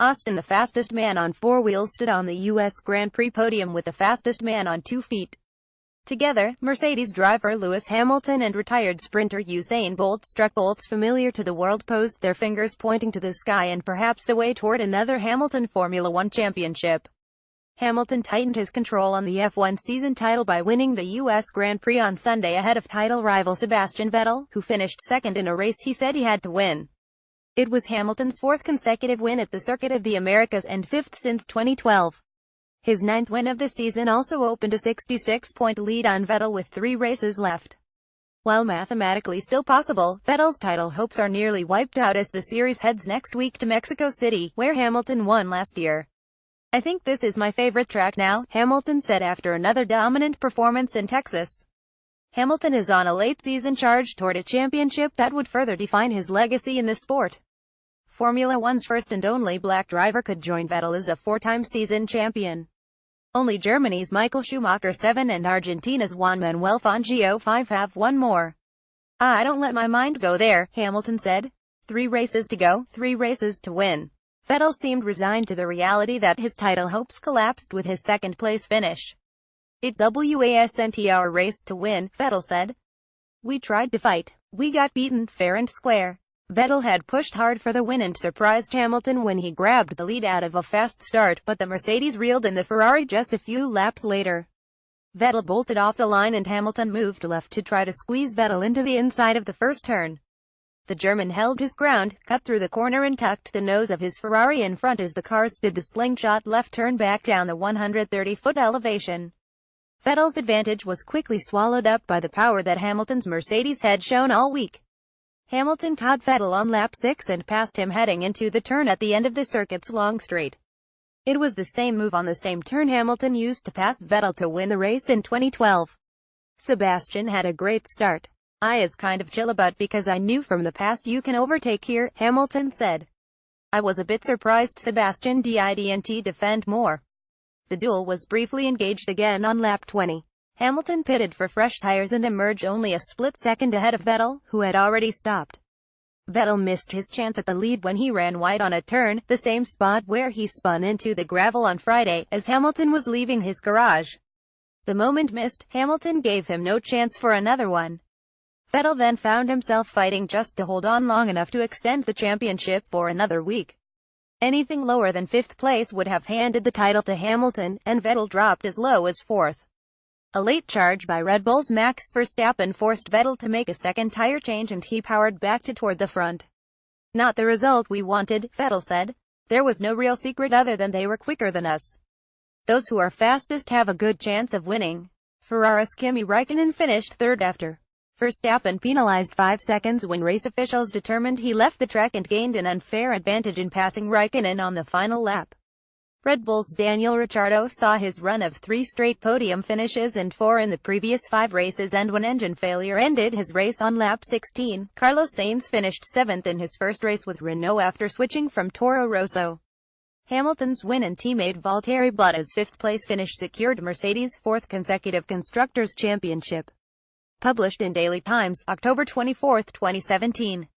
Austin, the fastest man on four wheels, stood on the US Grand Prix podium with the fastest man on 2 feet. Together, Mercedes driver Lewis Hamilton and retired sprinter Usain Bolt struck bolts familiar to the world, posed their fingers pointing to the sky and perhaps the way toward another Hamilton Formula One championship. Hamilton tightened his control on the F1 season title by winning the US Grand Prix on Sunday ahead of title rival Sebastian Vettel, who finished second in a race he said he had to win. It was Hamilton's 4th consecutive win at the Circuit of the Americas and 5th since 2012. His 9th win of the season also opened a 66-point lead on Vettel with 3 races left. While mathematically still possible, Vettel's title hopes are nearly wiped out as the series heads next week to Mexico City, where Hamilton won last year. "I think this is my favorite track now," Hamilton said after another dominant performance in Texas. Hamilton is on a late-season charge toward a championship that would further define his legacy in the sport. Formula One's first and only black driver could join Vettel as a 4-time season champion. Only Germany's Michael Schumacher 7 and Argentina's Juan Manuel Fangio 5 have won more. "I don't let my mind go there," Hamilton said. 3 races to go, 3 races to win." Vettel seemed resigned to the reality that his title hopes collapsed with his second-place finish. "It wasn't our race to win," Vettel said. "We tried to fight. We got beaten fair and square." Vettel had pushed hard for the win and surprised Hamilton when he grabbed the lead out of a fast start, but the Mercedes reeled in the Ferrari just a few laps later. Vettel bolted off the line and Hamilton moved left to try to squeeze Vettel into the inside of the first turn. The German held his ground, cut through the corner and tucked the nose of his Ferrari in front as the cars did the slingshot left turn back down the 130-foot elevation. Vettel's advantage was quickly swallowed up by the power that Hamilton's Mercedes had shown all week. Hamilton caught Vettel on lap 6 and passed him heading into the turn at the end of the circuit's long straight. It was the same move on the same turn Hamilton used to pass Vettel to win the race in 2012. "Sebastian had a great start. I is kind of chill about because I knew from the past you can overtake here," Hamilton said. "I was a bit surprised Sebastian didn't defend more." The duel was briefly engaged again on lap 20. Hamilton pitted for fresh tires and emerged only a split second ahead of Vettel, who had already stopped. Vettel missed his chance at the lead when he ran wide on a turn, the same spot where he spun into the gravel on Friday, as Hamilton was leaving his garage. The moment missed, Hamilton gave him no chance for another one. Vettel then found himself fighting just to hold on long enough to extend the championship for another week. Anything lower than 5th place would have handed the title to Hamilton, and Vettel dropped as low as 4th. A late charge by Red Bull's Max Verstappen forced Vettel to make a second tire change and he powered back toward the front. "Not the result we wanted," Vettel said. "There was no real secret other than they were quicker than us. Those who are fastest have a good chance of winning." Ferrari's Kimi Räikkönen finished 3rd after Verstappen penalized 5 seconds when race officials determined he left the track and gained an unfair advantage in passing Räikkönen on the final lap. Red Bull's Daniel Ricciardo saw his run of 3 straight podium finishes and 4 in the previous 5 races end when engine failure ended his race on lap 16. Carlos Sainz finished 7th in his first race with Renault after switching from Toro Rosso. Hamilton's win and teammate Valtteri Bottas' 5th place finish secured Mercedes' 4th consecutive Constructors' Championship. Published in Daily Times, October 24, 2017.